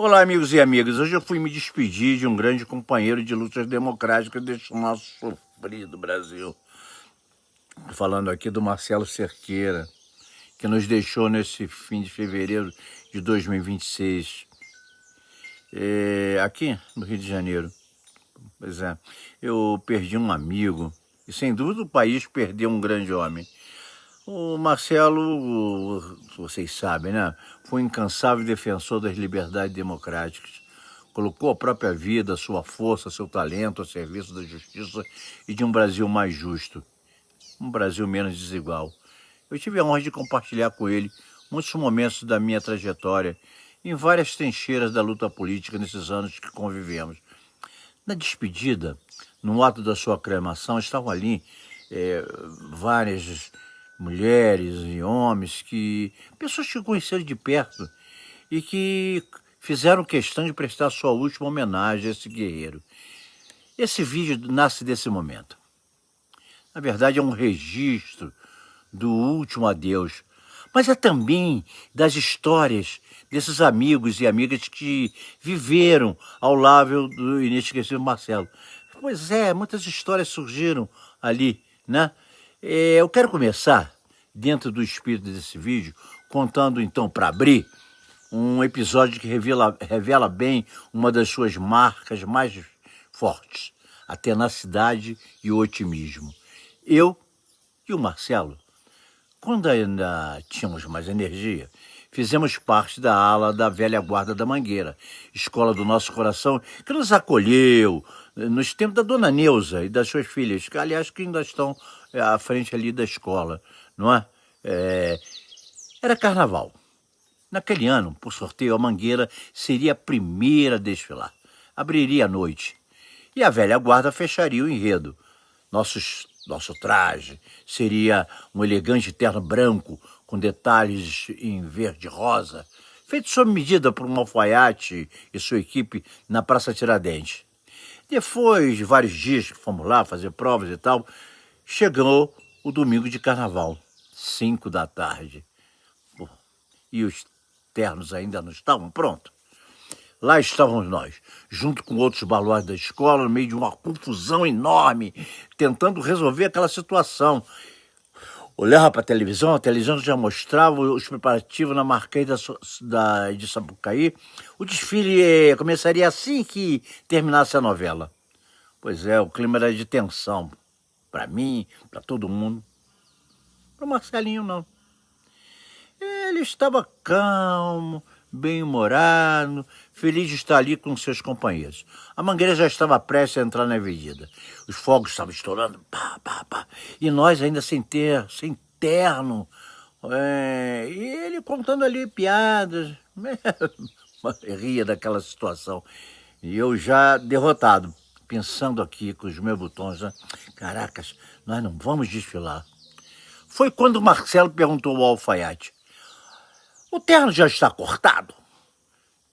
Olá, amigos e amigas. Hoje eu fui me despedir de um grande companheiro de lutas democráticas deste nosso sofrido Brasil. Falando aqui do Marcelo Cerqueira, que nos deixou nesse fim de fevereiro de 2026, aqui no Rio de Janeiro. Pois é, eu perdi um amigo e, sem dúvida, o país perdeu um grande homem. O Marcelo, vocês sabem, né? Foi um incansável defensor das liberdades democráticas. Colocou a própria vida, sua força, seu talento a serviço da justiça e de um Brasil mais justo, um Brasil menos desigual. Eu tive a honra de compartilhar com ele muitos momentos da minha trajetória em várias trincheiras da luta política nesses anos que convivemos. Na despedida, no ato da sua cremação, estavam ali várias mulheres e homens, pessoas que conheceram de perto e que fizeram questão de prestar sua última homenagem a esse guerreiro. Esse vídeo nasce desse momento. Na verdade, é um registro do último adeus, mas é também das histórias desses amigos e amigas que viveram ao lado do inesquecível Marcelo. Pois é, muitas histórias surgiram ali, né? Eu quero começar, dentro do espírito desse vídeo, contando então, para abrir, um episódio que revela bem uma das suas marcas mais fortes, a tenacidade e o otimismo. Eu e o Marcelo, quando ainda tínhamos mais energia, fizemos parte da ala da velha guarda da Mangueira, escola do nosso coração, que nos acolheu nos tempos da dona Neuza e das suas filhas, que aliás que ainda estão à frente ali da escola, não é? Era carnaval. Naquele ano, por sorteio, a Mangueira seria a primeira a desfilar. Abriria à noite. E a velha guarda fecharia o enredo. Nosso traje seria um elegante terno branco com detalhes em verde e rosa, feito sob medida por um alfaiate e sua equipe na Praça Tiradentes. Depois de vários dias que fomos lá fazer provas e tal, chegou o domingo de carnaval, 5 da tarde. E os ternos ainda não estavam prontos. Lá estávamos nós, junto com outros baluartes da escola, no meio de uma confusão enorme, tentando resolver aquela situação. Olhava para a televisão já mostrava os preparativos na Marquês de Sapucaí. O desfile começaria assim que terminasse a novela. Pois é, o clima era de tensão. Para mim, para todo mundo. Para o Marcelinho, não. Ele estava calmo, bem-humorado, feliz de estar ali com seus companheiros. A Mangueira já estava prestes a entrar na avenida. Os fogos estavam estourando, pá, pá, pá. E nós ainda sem terno. E ele contando ali piadas. Ria daquela situação. E eu já derrotado, pensando aqui com os meus botões, né? Caracas, nós não vamos desfilar. Foi quando o Marcelo perguntou ao alfaiate: "O terno já está cortado?"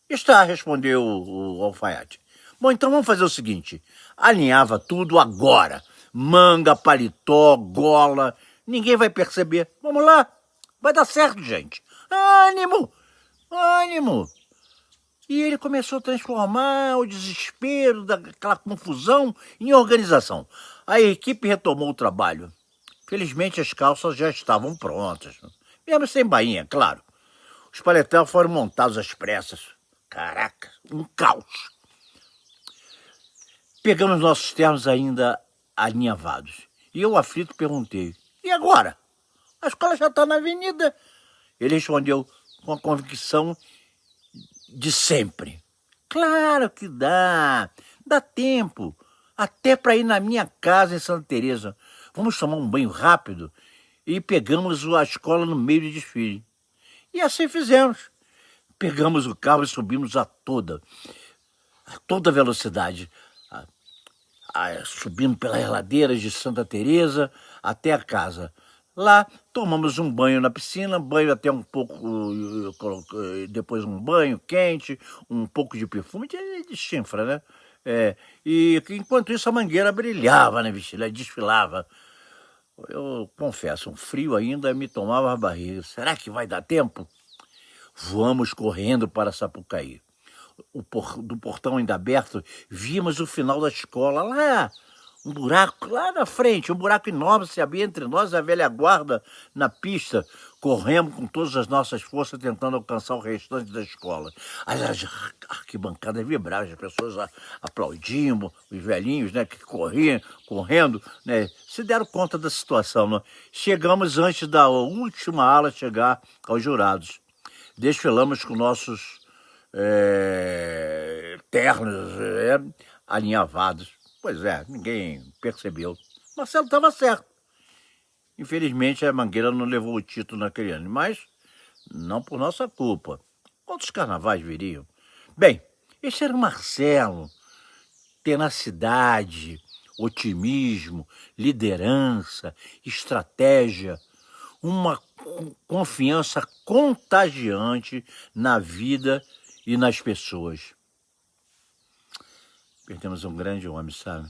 "Está", respondeu o alfaiate. "Bom, então vamos fazer o seguinte, alinhava tudo agora. Manga, paletó, gola, ninguém vai perceber. Vamos lá, vai dar certo, gente. Ânimo, ânimo." E ele começou a transformar o desespero daquela confusão em organização. A equipe retomou o trabalho. Felizmente as calças já estavam prontas, mesmo sem bainha, claro. Os paletós foram montados às pressas. Caraca, um caos. Pegamos nossos ternos ainda alinhavados. E eu, aflito, perguntei: "E agora? A escola já está na avenida." Ele respondeu com a convicção de sempre: "Claro que dá. Dá tempo. Até para ir na minha casa em Santa Teresa. Vamos tomar um banho rápido." E pegamos a escola no meio do desfile. E assim fizemos. Pegamos o carro e subimos a toda velocidade, subindo pelas ladeiras de Santa Teresa até a casa. Lá tomamos um banho na piscina, banho até um pouco, depois um banho quente, um pouco de perfume de chinfra, né? E enquanto isso a Mangueira brilhava, né? Desfilava. Eu confesso, um frio ainda me tomava a barriga. Será que vai dar tempo? Vamos correndo para Sapucaí. do portão ainda aberto, víamos o final da escola lá, um buraco lá na frente, um buraco enorme se abria entre nós e a velha guarda na pista. Corremos com todas as nossas forças tentando alcançar o restante da escola. As arquibancadas vibravam, as pessoas aplaudiam, os velhinhos, né, que corriam, correndo, né, se deram conta da situação. Né? Chegamos antes da última ala chegar aos jurados. Desfilamos com nossos ternos alinhavados. Pois é, ninguém percebeu. Marcelo estava certo. Infelizmente, a Mangueira não levou o título naquele ano, mas não por nossa culpa. Outros carnavais viriam. Bem, esse era o Marcelo. Tenacidade, otimismo, liderança, estratégia, uma confiança contagiante na vida e nas pessoas. Perdemos um grande homem, sabe?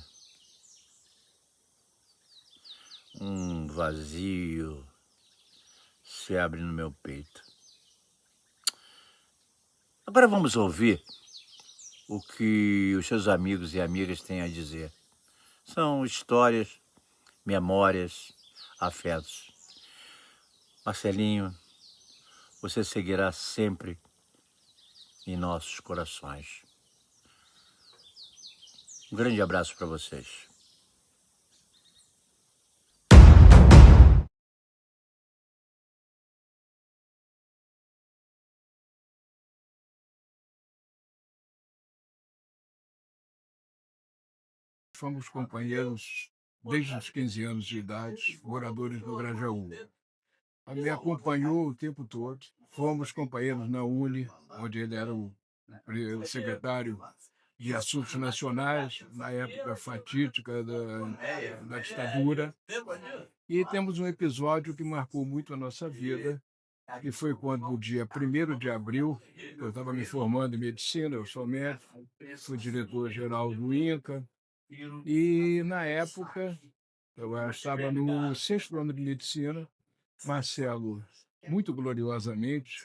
Um vazio se abre no meu peito. Agora vamos ouvir o que os seus amigos e amigas têm a dizer. São histórias, memórias, afetos. Marcelinho, você seguirá sempre em nossos corações. Um grande abraço para vocês. Fomos companheiros desde os 15 anos de idade, moradores do Grajaú. Me acompanhou o tempo todo. Fomos companheiros na Uni, onde ele era o secretário de Assuntos Nacionais, na época fatídica da ditadura. E temos um episódio que marcou muito a nossa vida, que foi quando, no dia 1º de abril, eu estava me formando em medicina, eu sou médico, fui diretor-geral do INCA, e, na época, eu estava no 6º ano de medicina, Marcelo, muito gloriosamente,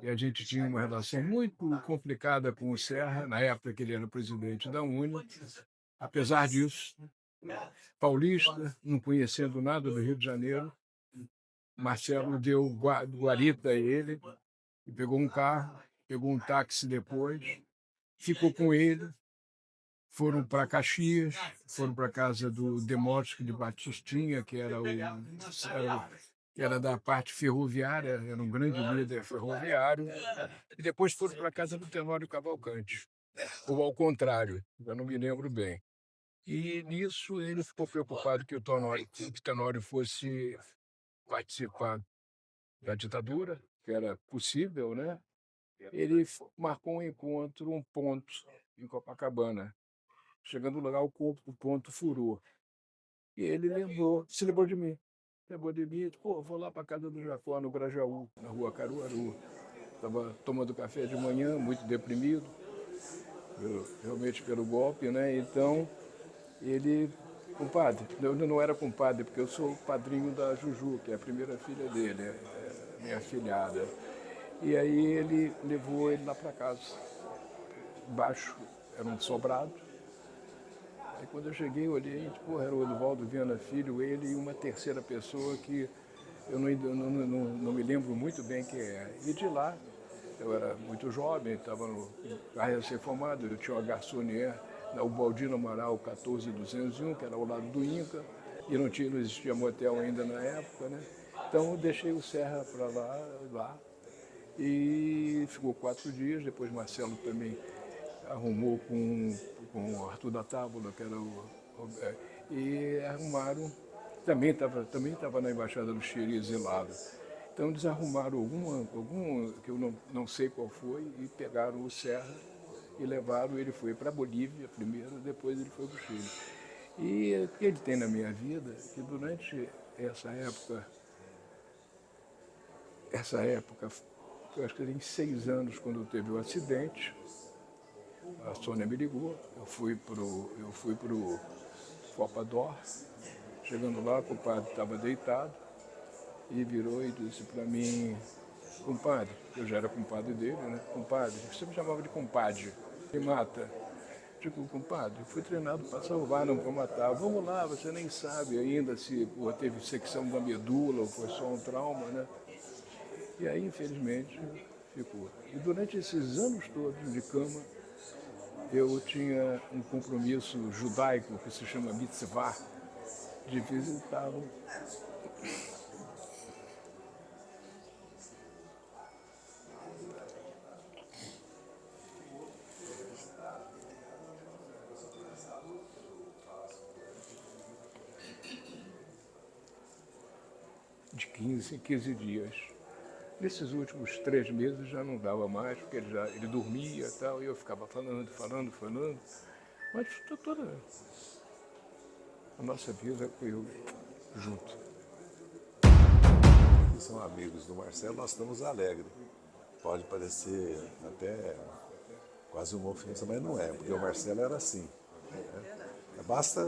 e a gente tinha uma relação muito complicada com o Serra, na época que ele era presidente da UNE. Apesar disso, paulista, não conhecendo nada do Rio de Janeiro, Marcelo deu guarita a ele, e pegou um carro, pegou um táxi depois, ficou com ele. Foram para Caxias, foram para a casa do Demóstenes de Batistinha, que era da parte ferroviária, era um grande líder ferroviário, e depois foram para a casa do Tenório Cavalcante, ou ao contrário, eu não me lembro bem. E nisso ele ficou preocupado que o Tenório fosse participar da ditadura, que era possível, né? Ele marcou um encontro, um ponto em Copacabana. Chegando no lugar, o ponto furou. E ele se lembrou de mim. Lembrou de mim, pô, vou lá para a casa do Jacó, no Grajaú, na rua Caruaru. Estava tomando café de manhã, muito deprimido, realmente pelo golpe, né? Então, ele, compadre, eu não era compadre, porque eu sou o padrinho da Juju, que é a primeira filha dele, minha filhada. E aí ele levou ele lá para casa. Embaixo era um sobrado. Aí quando eu cheguei, eu olhei, tipo, era o Eduvaldo Viana Filho, ele e uma terceira pessoa que eu não me lembro muito bem quem é. E de lá, eu era muito jovem, estava no carro recém-formado, eu tinha uma garçonier, o Baldino Amaral 14201, que era ao lado do INCA, e não existia motel ainda na época, né? Então eu deixei o Serra para lá, e ficou 4 dias, depois Marcelo também arrumou com o Arthur da Tábula, que era e arrumaram, também estava na Embaixada do Chile exilado. Então eles arrumaram algum que eu não sei qual foi, e pegaram o Serra e levaram, ele foi para a Bolívia primeiro, depois ele foi para o Chile. E o que ele tem na minha vida, que durante essa época, eu acho que tem 6 anos, quando teve o acidente, a Sônia me ligou, eu fui pro Copa-Dor, chegando lá, o compadre estava deitado, e virou e disse para mim, compadre, eu já era compadre dele, né? Compadre, você me chamava de compadre, me mata. Digo, compadre, eu fui treinado para salvar, não para matar. Vamos lá, você nem sabe ainda se teve secção da medula ou foi só um trauma, né? E aí, infelizmente, ficou. E durante esses anos todos de cama, eu tinha um compromisso judaico que se chama mitzvah, de visitá-lo. De 15 em 15 dias. Nesses últimos 3 meses já não dava mais, porque ele dormia e tal, e eu ficava falando. Mas toda a nossa vida foi eu junto. Que são amigos do Marcelo, nós estamos alegres. Pode parecer até quase uma ofensa, mas não é, porque o Marcelo era assim. Né? Basta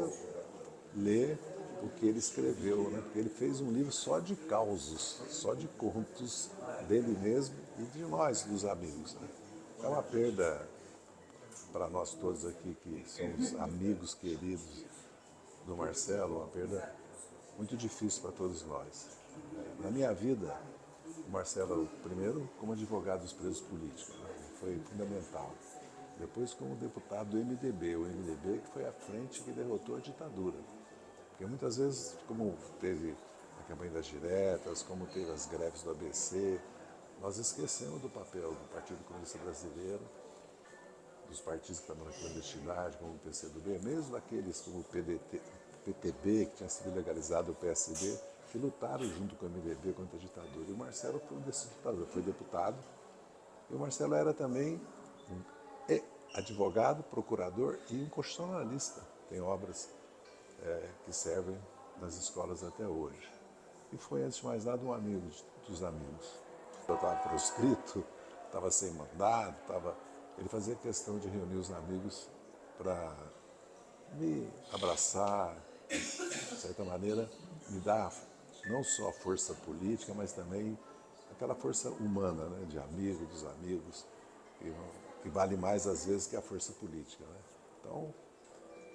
ler o que ele escreveu, né? Porque ele fez um livro só de causos, só de contos dele mesmo e de nós, dos amigos. Né? É uma perda para nós todos aqui que somos amigos queridos do Marcelo, uma perda muito difícil para todos nós. Na minha vida, o Marcelo, primeiro como advogado dos presos políticos, né? Foi fundamental. Depois como deputado do MDB, o MDB que foi a frente que derrotou a ditadura. Porque muitas vezes, como teve a campanha das diretas, como teve as greves do ABC, nós esquecemos do papel do Partido Comunista Brasileiro, dos partidos que estavam na clandestinidade, como o PCdoB, mesmo daqueles como o PTB, que tinha sido legalizado, o PSD, que lutaram junto com o MDB contra a ditadura. E o Marcelo foi um desses lutadores, foi deputado. E o Marcelo era também advogado, procurador e um constitucionalista. Tem obras que servem nas escolas até hoje. E foi, antes de mais nada, um amigo dos amigos. Eu estava proscrito, estava sem mandato, ele fazia questão de reunir os amigos para me abraçar, de certa maneira, me dar não só força política, mas também aquela força humana, né, de amigo, dos amigos, que vale mais às vezes que a força política. Né? Então,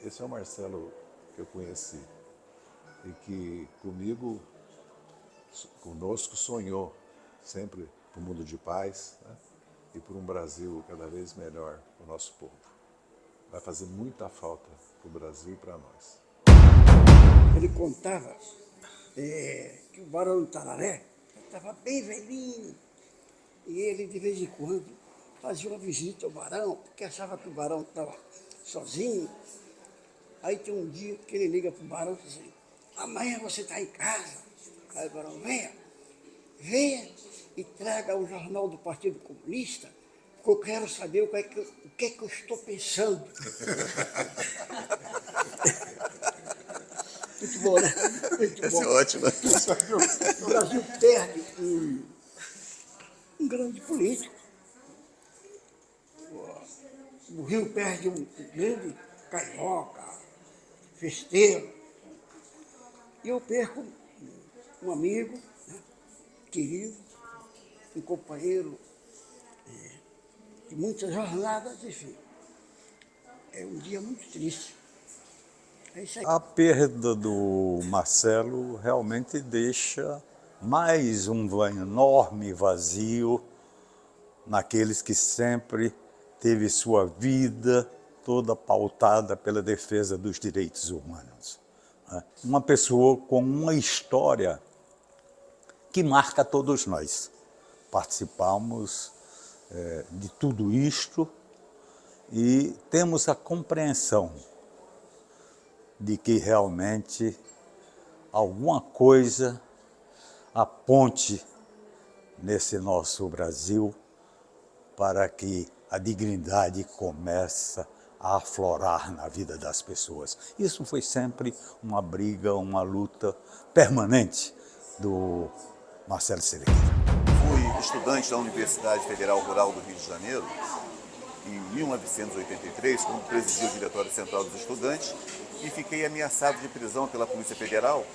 esse é o Marcelo que eu conheci e que conosco sonhou sempre por um mundo de paz, né? E por um Brasil cada vez melhor para o nosso povo. Vai fazer muita falta para o Brasil e para nós. Ele contava que o Barão do Tararé estava bem velhinho e ele de vez em quando fazia uma visita ao Barão, porque achava que o Barão estava sozinho. Aí tem um dia que ele liga para o Barão e diz assim, amanhã você está em casa. Aí o Barão, venha e traga o jornal do Partido Comunista, porque eu quero saber o que é que eu estou pensando. Muito bom, né? Muito Essa bom. é ótima. O Brasil perde um grande político. O Rio perde um grande carioca, festeiro. E eu perco um amigo, né, querido, um companheiro de muitas jornadas, enfim. É um dia muito triste. É isso aí. A perda do Marcelo realmente deixa mais um enorme vazio naqueles que sempre teve sua vida toda pautada pela defesa dos direitos humanos. Uma pessoa com uma história que marca todos nós. Participamos de tudo isto e temos a compreensão de que realmente alguma coisa aponte nesse nosso Brasil para que a dignidade comece a aflorar na vida das pessoas. Isso foi sempre uma briga, uma luta permanente do Marcelo Cerqueira. Fui estudante da Universidade Federal Rural do Rio de Janeiro em 1983, quando presidi o Diretório Central dos Estudantes, e fiquei ameaçado de prisão pela Polícia Federal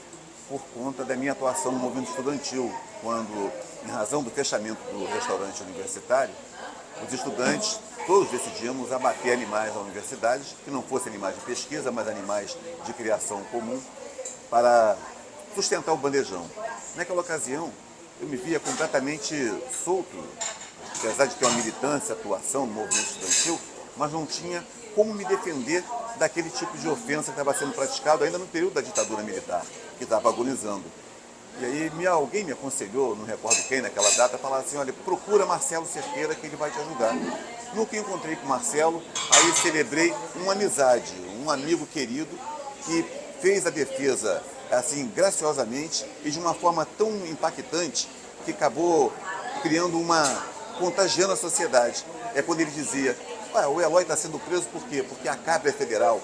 por conta da minha atuação no movimento estudantil, quando, em razão do fechamento do restaurante universitário, os estudantes todos decidimos abater animais na universidade, que não fossem animais de pesquisa, mas animais de criação comum, para sustentar o bandejão. Naquela ocasião, eu me via completamente solto, apesar de ter uma militância, atuação no movimento estudantil, mas não tinha como me defender daquele tipo de ofensa que estava sendo praticado ainda no período da ditadura militar, que estava agonizando. E aí alguém me aconselhou, não recordo quem naquela data, falar assim, olha, procura Marcelo Cerqueira que ele vai te ajudar. No que encontrei com o Marcelo, aí celebrei uma amizade, um amigo querido que fez a defesa assim graciosamente e de uma forma tão impactante que acabou criando contagiando a sociedade. É quando ele dizia, o Eloy está sendo preso por quê? Porque a Cabra é federal.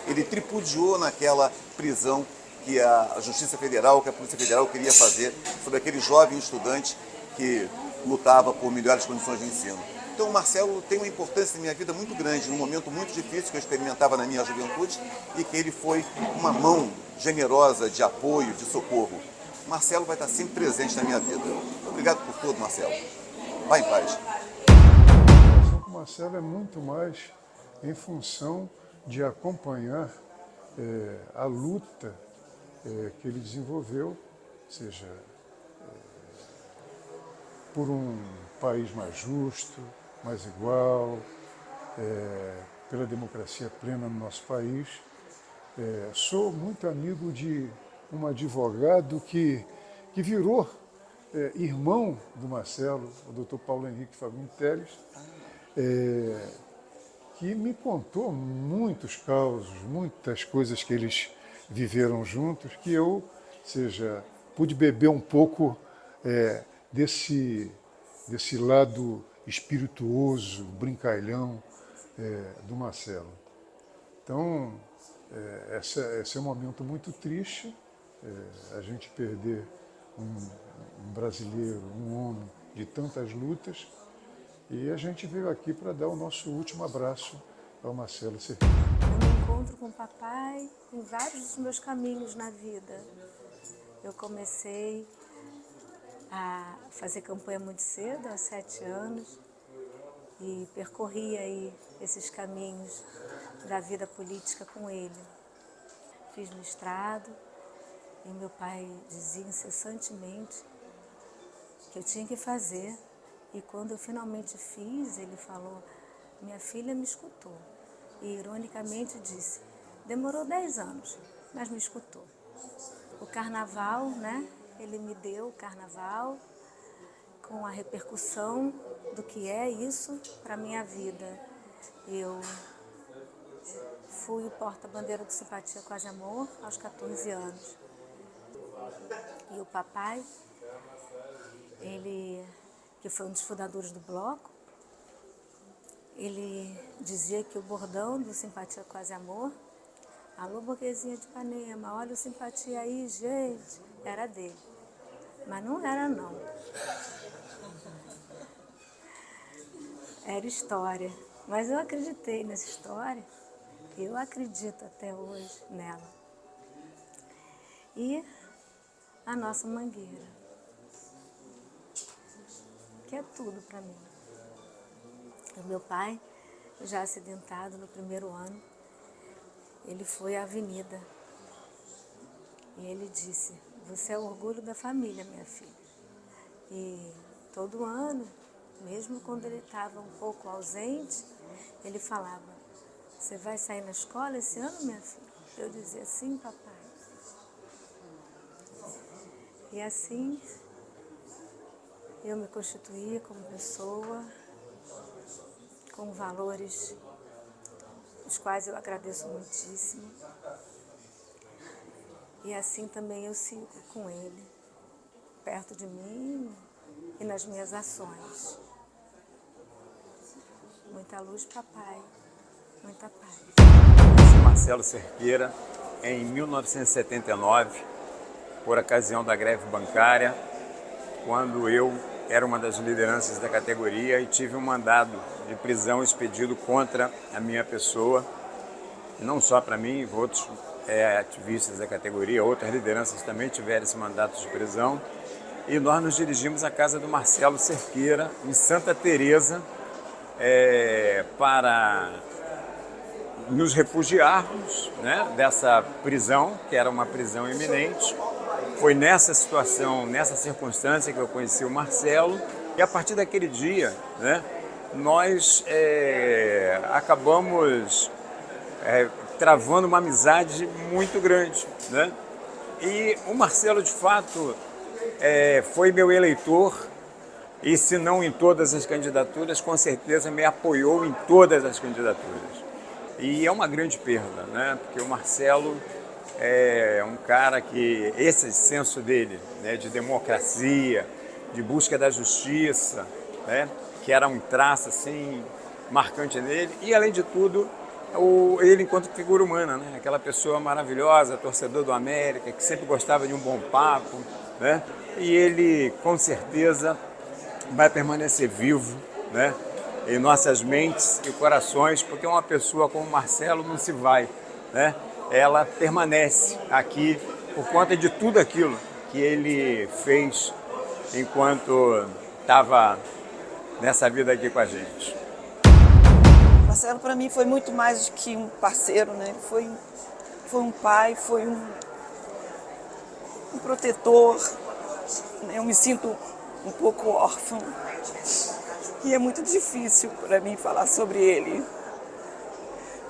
Ele tripudiou naquela prisão que a Justiça Federal, que a Polícia Federal queria fazer sobre aquele jovem estudante que lutava por melhores condições de ensino. Então o Marcelo tem uma importância na minha vida muito grande, num momento muito difícil que eu experimentava na minha juventude e que ele foi uma mão generosa de apoio, de socorro. Marcelo vai estar sempre presente na minha vida. Obrigado por tudo, Marcelo. Vá em paz. A relação com o Marcelo é muito mais em função de acompanhar a luta que ele desenvolveu, seja por um país mais justo, mais igual, pela democracia plena no nosso país. Sou muito amigo de um advogado que virou irmão do Marcelo, o Dr. Paulo Henrique Fagundes Teles, que me contou muitos causos, muitas coisas que eles viveram juntos, que eu, pude beber um pouco desse lado espirituoso, brincalhão do Marcelo. Então, esse é um momento muito triste, a gente perder um brasileiro, um homem de tantas lutas, e a gente veio aqui para dar o nosso último abraço ao Marcelo Cerqueira. Eu me encontro com o papai em vários dos meus caminhos na vida. Eu comecei a fazer campanha muito cedo, aos 7 anos, e percorri aí esses caminhos da vida política com ele. Fiz mestrado e meu pai dizia incessantemente que eu tinha que fazer. E quando eu finalmente fiz, ele falou, minha filha me escutou. E ironicamente disse, demorou 10 anos, mas me escutou. O carnaval, né? Ele me deu o carnaval com a repercussão do que é isso para a minha vida. Eu fui o porta-bandeira do Simpatia Quase Amor aos 14 anos. E o papai, ele, que foi um dos fundadores do bloco, ele dizia que o bordão do Simpatia Quase Amor, alô burguesinha de Ipanema, olha o Simpatia aí, gente, era dele. Mas não era, não. Era história. Mas eu acreditei nessa história, eu acredito até hoje nela. E a nossa Mangueira, que é tudo para mim. O meu pai, já acidentado no primeiro ano, ele foi à avenida e ele disse, você é o orgulho da família, minha filha. E todo ano, mesmo quando ele estava um pouco ausente, ele falava, você vai sair na escola esse ano, minha filha? Eu dizia, sim, papai. E assim, eu me constituía como pessoa, com valores os quais eu agradeço muitíssimo. E assim também eu sigo com ele, perto de mim e nas minhas ações. Muita luz, papai, muita paz. Marcelo Cerqueira, em 1979, por ocasião da greve bancária, quando eu era uma das lideranças da categoria e tive um mandado de prisão expedido contra a minha pessoa, não só para mim, outros ativistas da categoria, outras lideranças também tiveram esse mandato de prisão. E nós nos dirigimos à casa do Marcelo Cerqueira, em Santa Teresa, para nos refugiarmos, né, dessa prisão, que era uma prisão iminente. Foi nessa situação, nessa circunstância que eu conheci o Marcelo, e a partir daquele dia, né, nós acabamos travando uma amizade muito grande, né? E o Marcelo, de fato, foi meu eleitor, e se não em todas as candidaturas, com certeza me apoiou em todas as candidaturas. E é uma grande perda, né? Porque o Marcelo é um cara que esse senso dele, né, de democracia, de busca da justiça, né, que era um traço assim marcante nele, e além de tudo, ele enquanto figura humana, né, aquela pessoa maravilhosa, torcedor do América, que sempre gostava de um bom papo, né, e ele com certeza vai permanecer vivo, né, em nossas mentes e corações, porque uma pessoa como o Marcelo não se vai, né? Ela permanece aqui por conta de tudo aquilo que ele fez enquanto estava nessa vida aqui com a gente. Marcelo, para mim, foi muito mais do que um parceiro, né? Foi um pai, foi um protetor, né? Eu me sinto um pouco órfã e é muito difícil para mim falar sobre ele.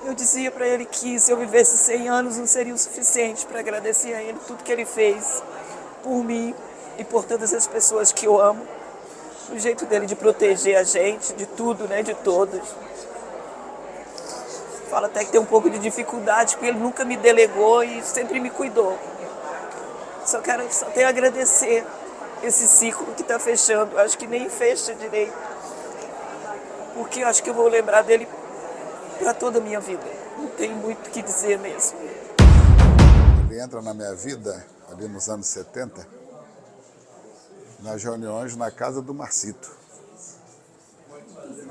Eu dizia para ele que se eu vivesse 100 anos não seria o suficiente para agradecer a ele tudo que ele fez por mim e por todas as pessoas que eu amo. O jeito dele de proteger a gente, de tudo, né, de todos. Falo até que tem um pouco de dificuldade, porque ele nunca me delegou e sempre me cuidou. Só tenho a agradecer esse ciclo que está fechando. Acho que nem fecha direito, porque eu acho que eu vou lembrar dele para toda a minha vida. Não tem muito o que dizer mesmo. Ele entra na minha vida, ali nos anos 70, nas reuniões na casa do Marcito,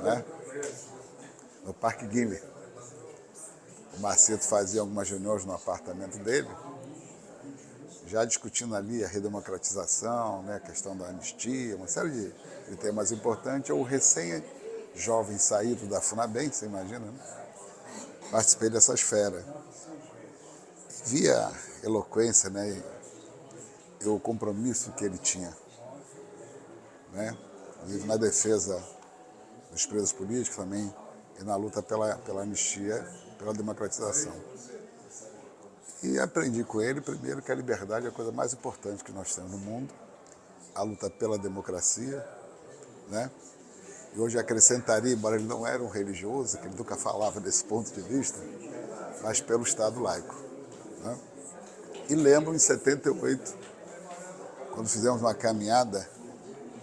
né? No Parque Guilherme. O Marcito fazia algumas reuniões no apartamento dele, já discutindo ali a redemocratização, né, a questão da anistia, uma série de temas importantes. Eu, recém-jovem saído da FUNABEM, você imagina, né? Participei dessa esfera. Via a eloquência, né, e o compromisso que ele tinha, né, na defesa dos presos políticos também, e na luta pela anistia, pela democratização. E aprendi com ele, primeiro, que a liberdade é a coisa mais importante que nós temos no mundo, a luta pela democracia, né? E hoje acrescentaria, embora ele não era um religioso, que ele nunca falava desse ponto de vista, mas pelo Estado laico, né? E lembro, em 78, quando fizemos uma caminhada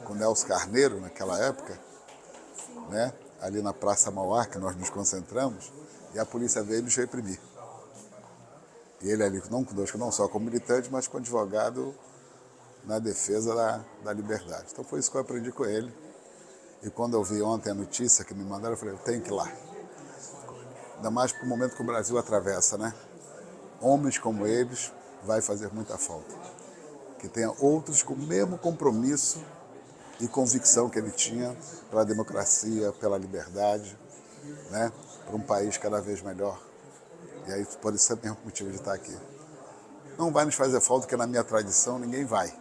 com Nelson Carneiro, naquela época, né, ali na Praça Mauá, que nós nos concentramos, e a polícia veio nos reprimir. E ele ali, não só como militante, mas como advogado na defesa da liberdade. Então foi isso que eu aprendi com ele. E quando eu vi ontem a notícia que me mandaram, eu falei, eu tenho que ir lá. Ainda mais para o momento que o Brasil atravessa, né? Homens como eles vai fazer muita falta. Que tenha outros com o mesmo compromisso e convicção que ele tinha pela democracia, pela liberdade, né? Para um país cada vez melhor. E aí pode ser o mesmo motivo de estar aqui. Não vai nos fazer falta, porque na minha tradição ninguém vai.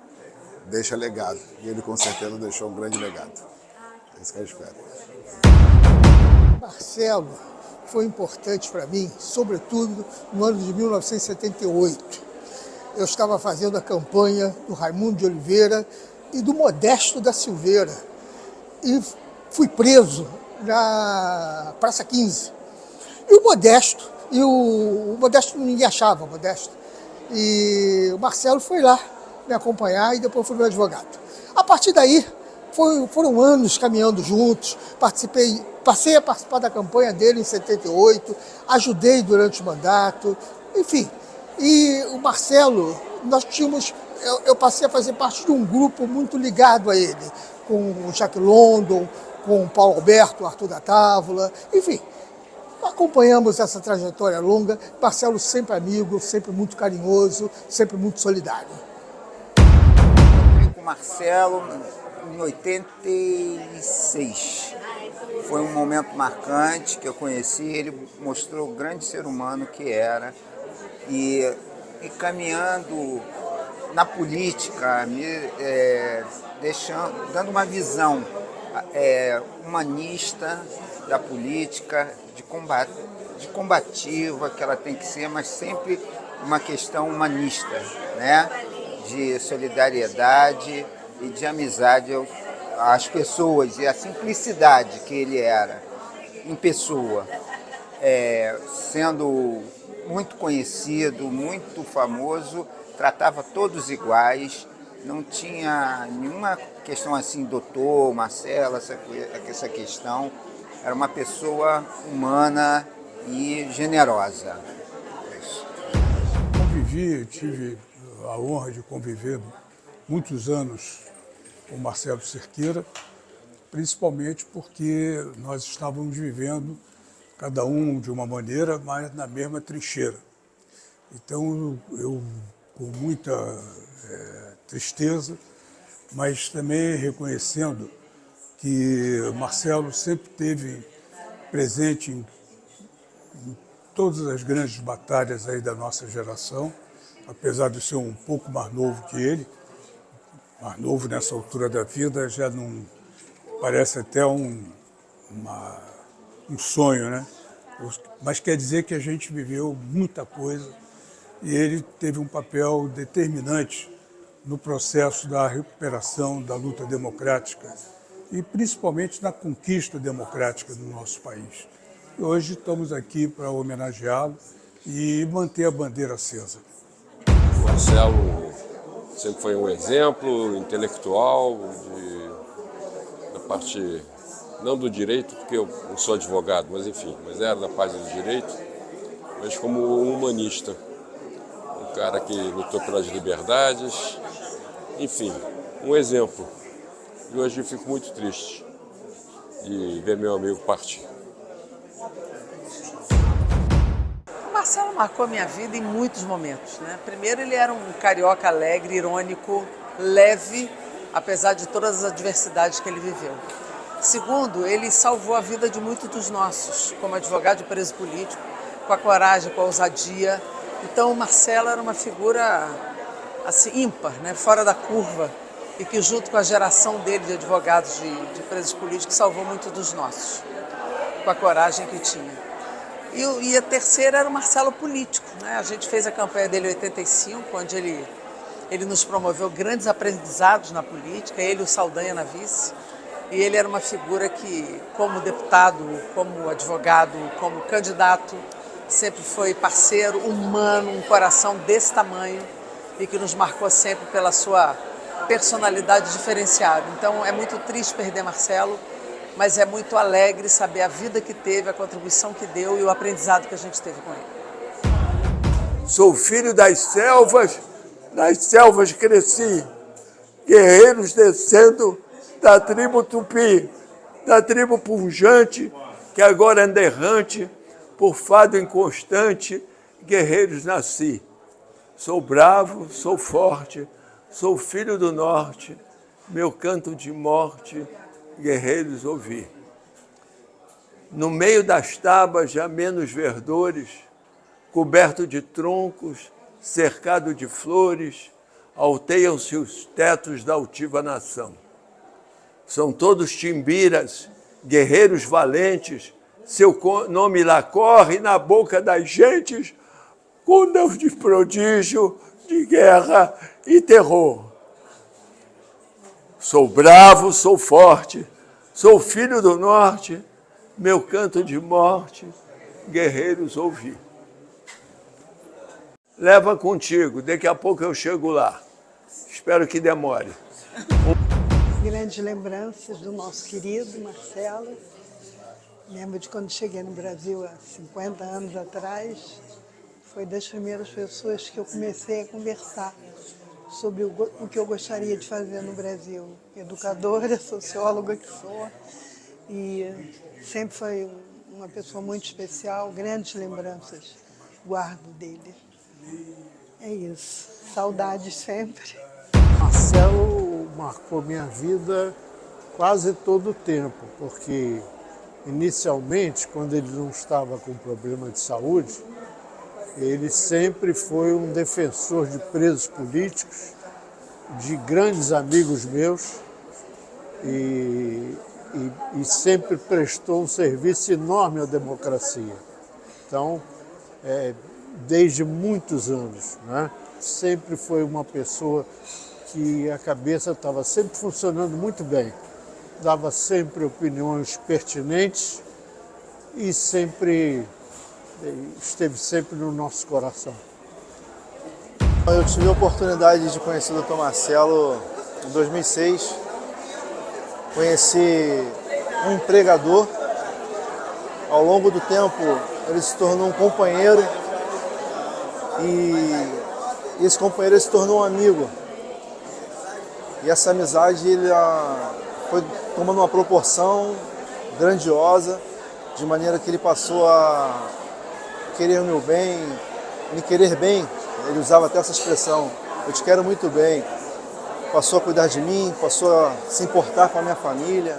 Deixa legado. E ele com certeza deixou um grande legado. É isso que eu espero. Marcelo foi importante para mim, sobretudo no ano de 1978. Eu estava fazendo a campanha do Raimundo de Oliveira e do Modesto da Silveira. E fui preso na Praça 15. E o Modesto ninguém achava, o Modesto. E o Marcelo foi lá me acompanhar e depois foi meu advogado. A partir daí, foram anos caminhando juntos, passei a participar da campanha dele em 78, ajudei durante o mandato, enfim. E o Marcelo, eu passei a fazer parte de um grupo muito ligado a ele, com o Jack London, com o Paulo Alberto, o Arthur da Távola, enfim. acompanhamos essa trajetória longa. Marcelo sempre amigo, sempre muito carinhoso, sempre muito solidário. Encontrei com o Marcelo em 86. Foi um momento marcante que eu conheci. Ele mostrou o grande ser humano que era. E caminhando na política, dando uma visão humanista da política, de combativa que ela tem que ser, mas sempre uma questão humanista, né? De solidariedade e de amizade às pessoas, e a simplicidade que ele era em pessoa, sendo muito conhecido, muito famoso, tratava todos iguais, não tinha nenhuma questão assim, doutor, Marcelo, essa questão. Era uma pessoa humana e generosa. Tive a honra de conviver muitos anos com o Marcelo Cerqueira, principalmente porque nós estávamos vivendo, cada um de uma maneira, mas na mesma trincheira. Então, eu com muita tristeza, mas também reconhecendo que Marcelo sempre esteve presente em todas as grandes batalhas aí da nossa geração, apesar de ser um pouco mais novo que ele, mais novo nessa altura da vida, já não parece até um sonho, né? Mas quer dizer que a gente viveu muita coisa e ele teve um papel determinante no processo da recuperação da luta democrática e principalmente na conquista democrática do nosso país. E hoje estamos aqui para homenageá-lo e manter a bandeira acesa. O Marcelo sempre foi um exemplo intelectual da parte, não do direito, porque eu não sou advogado, mas enfim, mas era da parte do direito, mas como um humanista, um cara que lutou pelas liberdades, enfim, um exemplo. E hoje eu fico muito triste de ver meu amigo partir. O Marcelo marcou a minha vida em muitos momentos, né? Primeiro, ele era um carioca alegre, irônico, leve, apesar de todas as adversidades que ele viveu. Segundo, ele salvou a vida de muitos dos nossos, como advogado e preso político, com a coragem, com a ousadia. Então, o Marcelo era uma figura assim, ímpar, né? Fora da curva, e que junto com a geração dele de advogados de presos políticos salvou muito dos nossos, com a coragem que tinha. E a terceira era o Marcelo político, né? A gente fez a campanha dele em 85, onde ele nos promoveu grandes aprendizados na política, ele e o Saldanha na vice, e ele era uma figura que, como deputado, como advogado, como candidato, sempre foi parceiro, humano, um coração desse tamanho, e que nos marcou sempre pela sua personalidade diferenciada. Então é muito triste perder Marcelo, mas é muito alegre saber a vida que teve, a contribuição que deu e o aprendizado que a gente teve com ele. Sou filho das selvas cresci, guerreiros descendo da tribo Tupi, da tribo pujante, que agora anda errante, por fado inconstante, guerreiros nasci. Sou bravo, sou forte, sou filho do norte, meu canto de morte, guerreiros ouvi. No meio das tabas já menos verdores, coberto de troncos, cercado de flores, alteiam-se os tetos da altiva nação. São todos timbiras, guerreiros valentes, seu nome lá corre na boca das gentes, com Deus de prodígio, de guerra e terror. Sou bravo, sou forte, sou filho do norte, meu canto de morte, guerreiros ouvi. Leva contigo, daqui a pouco eu chego lá. Espero que demore. Grandes lembranças do nosso querido Marcelo. Lembro de quando cheguei no Brasil há 50 anos atrás. Foi das primeiras pessoas que eu comecei a conversar sobre o que eu gostaria de fazer no Brasil. Educadora, socióloga que sou, e sempre foi uma pessoa muito especial, grandes lembranças guardo dele. É isso. Saudades sempre. Marcelo marcou minha vida quase todo o tempo, porque inicialmente, quando ele não estava com problema de saúde, ele sempre foi um defensor de presos políticos, de grandes amigos meus, e sempre prestou um serviço enorme à democracia. Então, desde muitos anos, né? Sempre foi uma pessoa que a cabeça estava sempre funcionando muito bem, dava sempre opiniões pertinentes e esteve sempre no nosso coração. Eu tive a oportunidade de conhecer o Dr. Marcelo em 2006. Conheci um empregador. Ao longo do tempo, ele se tornou um companheiro e esse companheiro se tornou um amigo. E essa amizade foi tomando uma proporção grandiosa, de maneira que ele passou a querer o meu bem, me querer bem. Ele usava até essa expressão, eu te quero muito bem. Passou a cuidar de mim, passou a se importar com a minha família.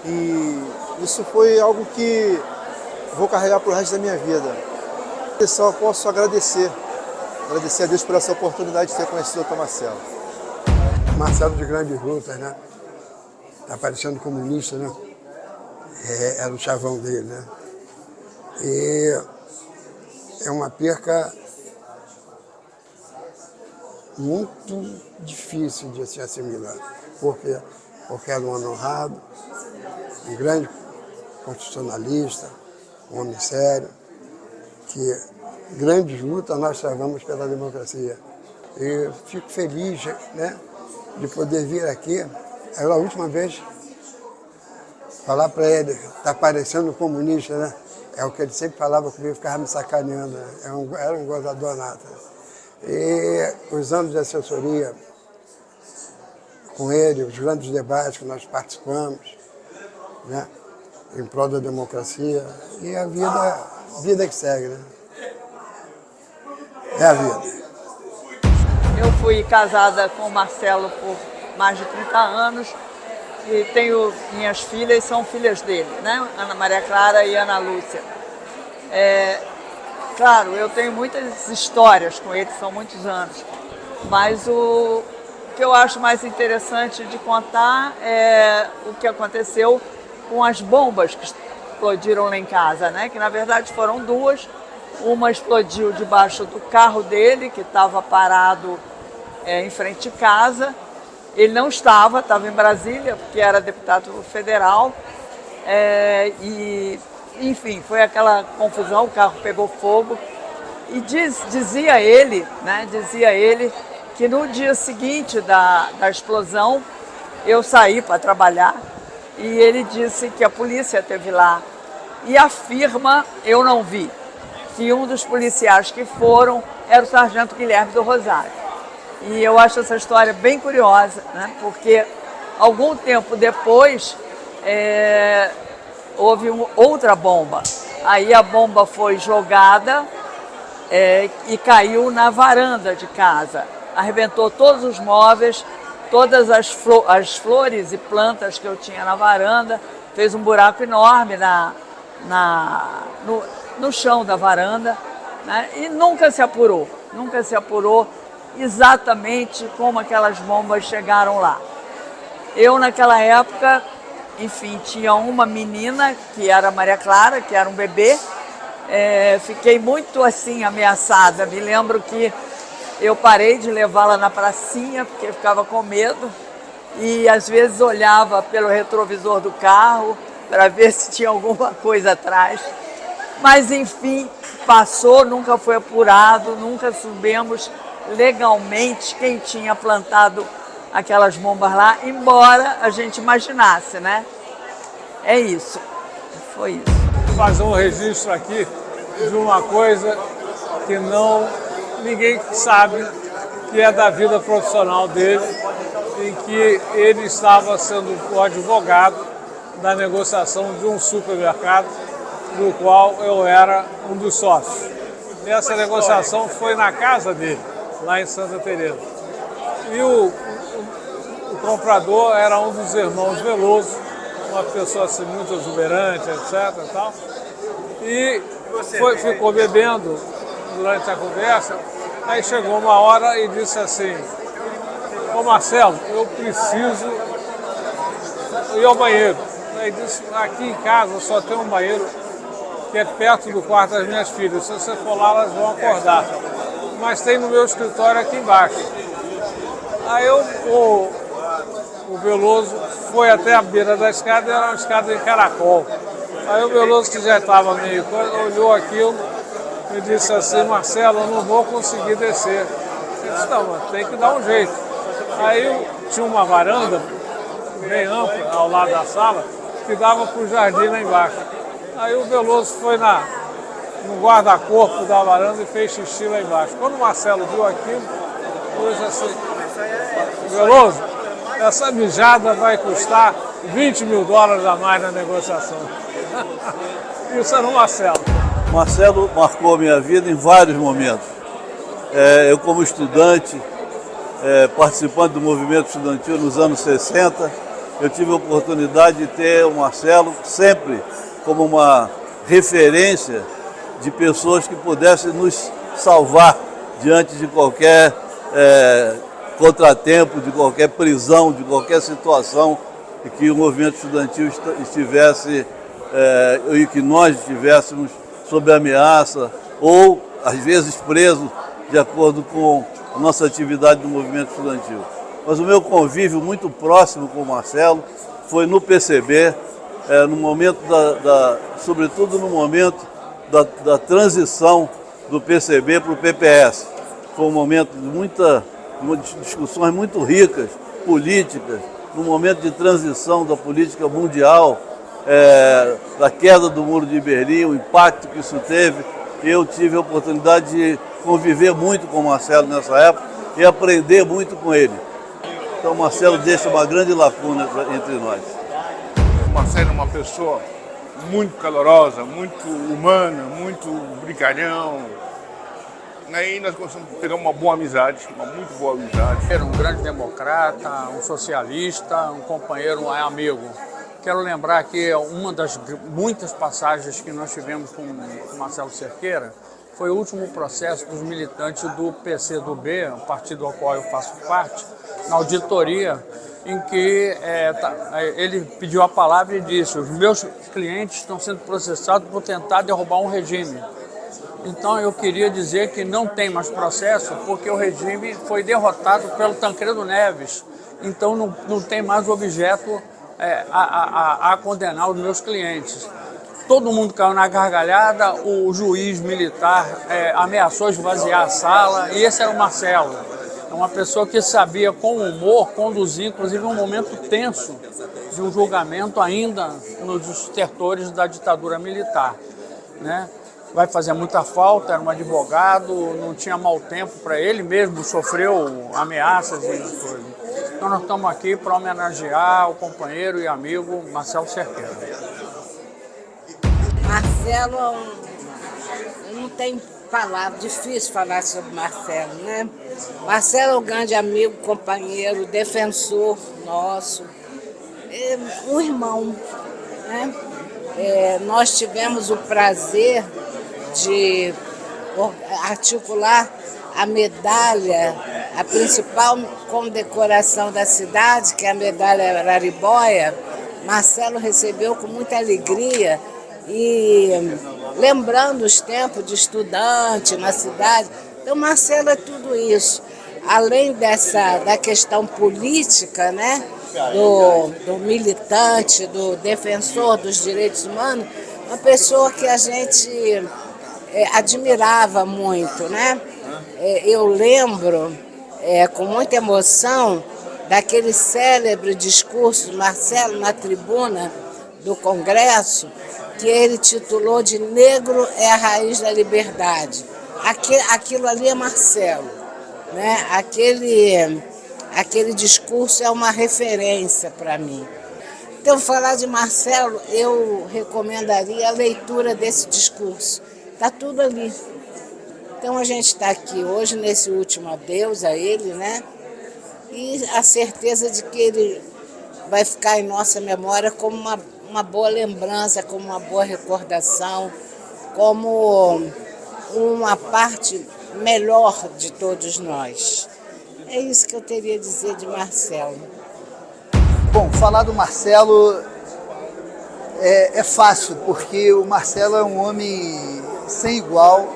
E isso foi algo que vou carregar para o resto da minha vida. Eu só posso agradecer a Deus por essa oportunidade de ter conhecido o Dr. Marcelo. Marcelo de grandes lutas, né? Tá parecendo comunista, né? Era o chavão dele, né? E é uma perca muito difícil de se assimilar. Porque era um homem honrado, um grande constitucionalista, um homem sério, que grandes lutas nós travamos pela democracia. E fico feliz, né, de poder vir aqui. Era a última vez falar para ele, tá parecendo comunista, né? É o que ele sempre falava comigo, ficava me sacaneando, né? Era um gozador nato. E os anos de assessoria com ele, os grandes debates que nós participamos, né, em prol da democracia, e a vida que segue, né? É a vida. Eu fui casada com o Marcelo por mais de 30 anos e tenho minhas filhas, são filhas dele, né? Ana Maria Clara e Ana Lúcia. Claro, eu tenho muitas histórias com ele, são muitos anos, mas o que eu acho mais interessante de contar é o que aconteceu com as bombas que explodiram lá em casa, né? Que na verdade foram duas. Uma explodiu debaixo do carro dele, que estava parado em frente de casa. Ele não estava em Brasília, porque era deputado federal. Enfim, foi aquela confusão, o carro pegou fogo. E dizia ele que no dia seguinte da explosão, eu saí para trabalhar e ele disse que a polícia esteve lá. E afirma, eu não vi, que um dos policiais que foram era o sargento Guilherme do Rosário. E eu acho essa história bem curiosa, né? Porque algum tempo depois houve outra bomba. Aí a bomba foi jogada e caiu na varanda de casa. Arrebentou todos os móveis, todas as flores e plantas que eu tinha na varanda, fez um buraco enorme no chão da varanda, né? E nunca se apurou exatamente como aquelas bombas chegaram lá. Eu, naquela época, enfim, tinha uma menina, que era a Maria Clara, que era um bebê, fiquei muito assim ameaçada. Me lembro que eu parei de levá-la na pracinha, porque eu ficava com medo, e às vezes olhava pelo retrovisor do carro para ver se tinha alguma coisa atrás. Mas, enfim, passou, nunca foi apurado, nunca soubemos legalmente quem tinha plantado aquelas bombas lá, embora a gente imaginasse, né? É isso, foi isso. Fazer um registro aqui de uma coisa que ninguém sabe, que é da vida profissional dele, em que ele estava sendo o advogado da negociação de um supermercado do qual eu era um dos sócios. E essa negociação foi na casa dele, lá em Santa Teresa. E o comprador era um dos irmãos Veloso, uma pessoa assim, muito exuberante, etc. E tal. E ficou bebendo durante a conversa. Aí chegou uma hora e disse assim: ô Marcelo, eu preciso ir ao banheiro. Aí disse: aqui em casa só tem um banheiro que é perto do quarto das minhas filhas. Se você for lá, elas vão acordar. Mas tem no meu escritório aqui embaixo. Aí o Veloso foi até a beira da escada, era uma escada em caracol. Aí o Veloso, que já estava meio coisa, olhou aquilo e disse assim: Marcelo, eu não vou conseguir descer. Eu disse: não, mas tem que dar um jeito. Aí tinha uma varanda bem ampla ao lado da sala que dava para o jardim lá embaixo. Aí o Veloso foi no guarda-corpo da varanda e fez xixi lá embaixo. Quando o Marcelo viu aquilo, ele disse assim: Veloso, essa mijada vai custar $20 mil a mais na negociação. Isso era o Marcelo. Marcelo marcou a minha vida em vários momentos. Eu, como estudante, participante do movimento estudantil nos anos 60, eu tive a oportunidade de ter o Marcelo sempre como uma referência de pessoas que pudessem nos salvar diante de qualquer contratempo, de qualquer prisão, de qualquer situação em que o movimento estudantil estivesse e que nós estivéssemos sob ameaça ou, às vezes, presos de acordo com a nossa atividade do movimento estudantil. Mas o meu convívio muito próximo com o Marcelo foi no PCB, no momento sobretudo no momento da transição do PCB para o PPS. Foi um momento de discussões muito ricas, políticas, no momento de transição da política mundial, da queda do Muro de Berlim, o impacto que isso teve. Eu tive a oportunidade de conviver muito com o Marcelo nessa época e aprender muito com ele. Então o Marcelo deixa uma grande lacuna entre nós. O Marcelo é uma pessoa muito calorosa, muito humana, muito brincalhão. Aí nós conseguimos pegar uma boa amizade, uma muito boa amizade. Era um grande democrata, um socialista, um companheiro, um amigo. Quero lembrar aqui uma das muitas passagens que nós tivemos com o Marcelo Cerqueira. Foi o último processo dos militantes do PCdoB, o partido ao qual eu faço parte, na auditoria, em que ele pediu a palavra e disse: os meus clientes estão sendo processados por tentar derrubar um regime. Então eu queria dizer que não tem mais processo porque o regime foi derrotado pelo Tancredo Neves. Então não tem mais objeto a condenar os meus clientes. Todo mundo caiu na gargalhada, o juiz militar ameaçou esvaziar a sala, e esse era o Marcelo. É uma pessoa que sabia, com humor, conduzir, inclusive, um momento tenso de um julgamento ainda nos estertores da ditadura militar, né? Vai fazer muita falta, era um advogado, não tinha mau tempo para ele mesmo, sofreu ameaças e coisas. Então nós estamos aqui para homenagear o companheiro e amigo Marcelo Cerqueira. Marcelo, eu não tenho palavra, difícil falar sobre Marcelo, né? Marcelo é um grande amigo, companheiro, defensor nosso, um irmão, né? Nós tivemos o prazer de articular a medalha, a principal condecoração da cidade, que é a medalha Araribóia. Marcelo recebeu com muita alegria e lembrando os tempos de estudante na cidade. Então, Marcelo é tudo isso. Além da questão política, né, do militante, do defensor dos direitos humanos, uma pessoa que a gente admirava muito, né? Eu lembro com muita emoção daquele célebre discurso do Marcelo na tribuna do Congresso, que ele titulou de Negro é a Raiz da Liberdade. Aquilo ali é Marcelo, né? Aquele discurso é uma referência para mim. Então, falar de Marcelo, eu recomendaria a leitura desse discurso. Está tudo ali. Então, a gente está aqui hoje, nesse último adeus a ele, né? E a certeza de que ele vai ficar em nossa memória como uma boa lembrança, como uma boa recordação, como uma parte melhor de todos nós. É isso que eu teria a dizer de Marcelo. Bom, falar do Marcelo é fácil, porque o Marcelo é um homem sem igual,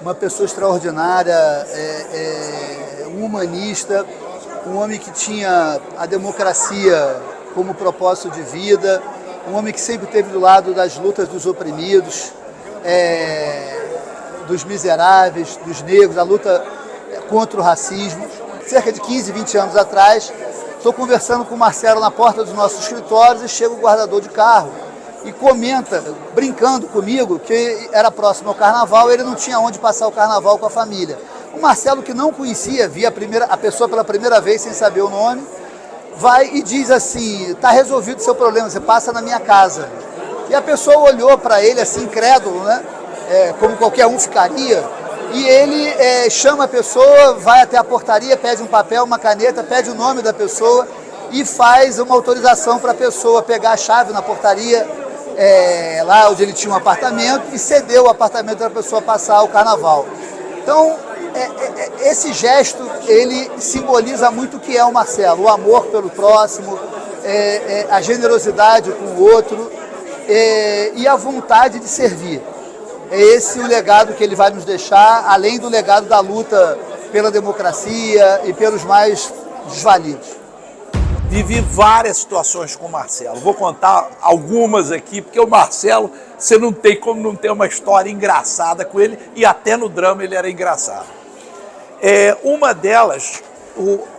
uma pessoa extraordinária, um humanista, um homem que tinha a democracia como propósito de vida, um homem que sempre esteve do lado das lutas dos oprimidos, dos miseráveis, dos negros, a luta contra o racismo. Cerca de 15, 20 anos atrás, estou conversando com o Marcelo na porta dos nossos escritórios e chega o guardador de carro e comenta, brincando comigo, que era próximo ao carnaval e ele não tinha onde passar o carnaval com a família. O Marcelo, que não conhecia, via a pessoa pela primeira vez sem saber o nome, vai e diz assim: está resolvido o seu problema, você passa na minha casa. E a pessoa olhou para ele assim, incrédulo, né? Como qualquer um ficaria, e ele chama a pessoa, vai até a portaria, pede um papel, uma caneta, pede o nome da pessoa e faz uma autorização para a pessoa pegar a chave na portaria, lá onde ele tinha um apartamento, e cedeu o apartamento para a pessoa passar o carnaval. Então, esse gesto, ele simboliza muito o que é o Marcelo: o amor pelo próximo, a generosidade com o outro e a vontade de servir. É esse o legado que ele vai nos deixar, além do legado da luta pela democracia e pelos mais desvalidos. Vivi várias situações com o Marcelo. Vou contar algumas aqui, porque o Marcelo, você não tem como não ter uma história engraçada com ele, e até no drama ele era engraçado. Uma delas,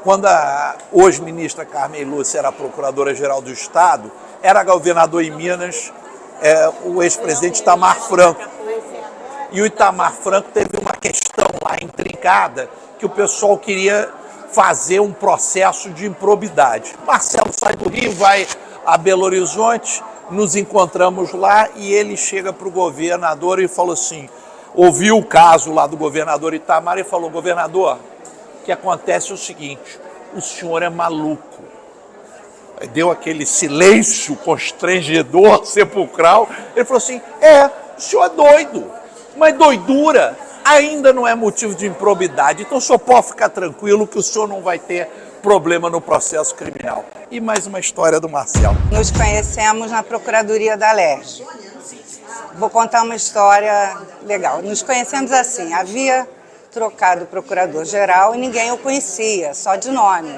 quando a hoje ministra Carmen Lúcia era procuradora-geral do Estado, era governador em Minas, o ex-presidente Itamar Franco. E o Itamar Franco teve uma questão lá intrincada, que o pessoal queria fazer um processo de improbidade. Marcelo sai do Rio, vai a Belo Horizonte, nos encontramos lá e ele chega para o governador e falou assim, ouviu o caso lá do governador Itamar e falou: governador, o que acontece é o seguinte, o senhor é maluco. Aí deu aquele silêncio constrangedor, sepulcral. Ele falou assim: o senhor é doido. Mas doidura ainda não é motivo de improbidade. Então o senhor pode ficar tranquilo que o senhor não vai ter problema no processo criminal. E mais uma história do Marcelo. Nos conhecemos na Procuradoria da Alerj. Vou contar uma história legal. Nos conhecemos assim, havia trocado o procurador-geral e ninguém o conhecia, só de nome.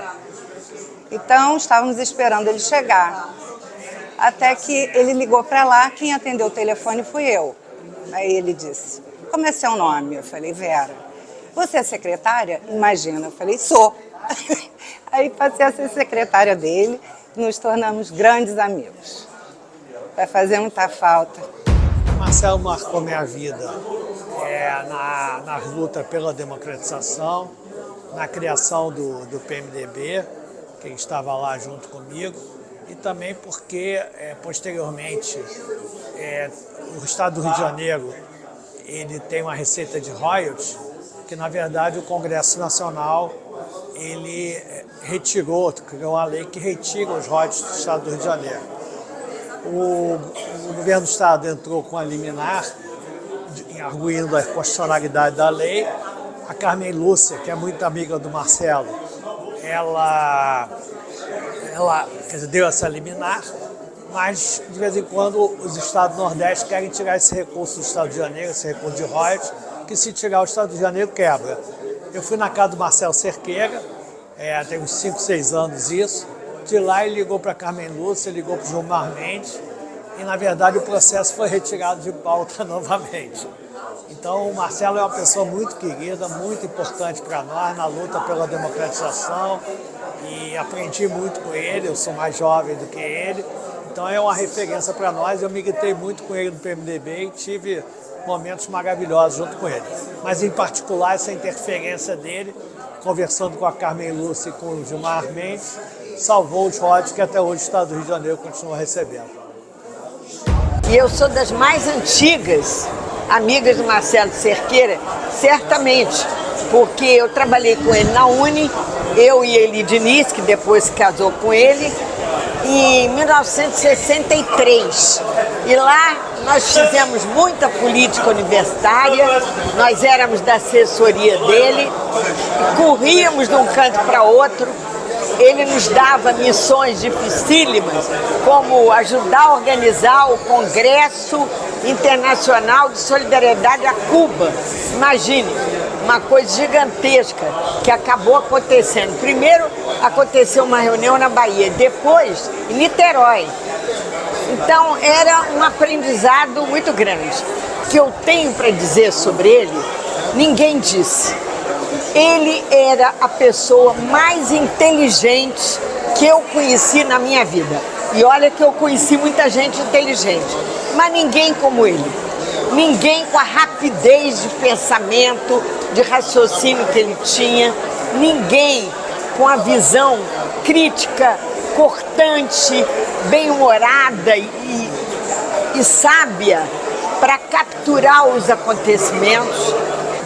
Então estávamos esperando ele chegar. Até que ele ligou para lá, quem atendeu o telefone fui eu. Aí ele disse: como é seu nome? Eu falei: Vera. Você é secretária? Imagina. Eu falei: sou. Aí passei a ser secretária dele e nos tornamos grandes amigos. Vai fazer muita falta. Marcelo marcou minha vida na luta pela democratização, na criação do PMDB, que estava lá junto comigo, e também porque, posteriormente, o Estado do Rio de Janeiro ele tem uma receita de royalties que, na verdade, o Congresso Nacional ele criou uma lei que retira os royalties do Estado do Rio de Janeiro. O governo do Estado entrou com a liminar, arguindo a constitucionalidade da lei. A Carmen Lúcia, que é muito amiga do Marcelo, ela deu essa liminar, mas de vez em quando os estados do Nordeste querem tirar esse recurso do Estado de Janeiro, esse recurso de royalties, que se tirar o Estado de Janeiro quebra. Eu fui na casa do Marcelo Cerqueira, tem uns 5, 6 anos isso. De lá ele ligou para a Carmen Lúcia, ligou para o Gilmar Mendes, e na verdade o processo foi retirado de pauta novamente. Então o Marcelo é uma pessoa muito querida, muito importante para nós na luta pela democratização, e aprendi muito com ele, eu sou mais jovem do que ele, então é uma referência para nós. Eu militei muito com ele no PMDB e tive momentos maravilhosos junto com ele. Mas em particular essa interferência dele, conversando com a Carmen Lúcia e com o Gilmar Mendes, salvou os royalties que até hoje o Estado do Rio de Janeiro continua recebendo. E eu sou das mais antigas amigas do Marcelo Cerqueira, certamente, porque eu trabalhei com ele na Uni, eu e Eli Diniz, que depois se casou com ele, em 1963. E lá nós fizemos muita política universitária, nós éramos da assessoria dele, corríamos de um canto para outro. Ele nos dava missões dificílimas, como ajudar a organizar o Congresso Internacional de Solidariedade a Cuba. Imagine, uma coisa gigantesca que acabou acontecendo. Primeiro aconteceu uma reunião na Bahia, depois em Niterói. Então era um aprendizado muito grande. O que eu tenho para dizer sobre ele, ninguém disse. Ele era a pessoa mais inteligente que eu conheci na minha vida. E olha que eu conheci muita gente inteligente, mas ninguém como ele. Ninguém com a rapidez de pensamento, de raciocínio que ele tinha. Ninguém com a visão crítica, cortante, bem-humorada e sábia para capturar os acontecimentos.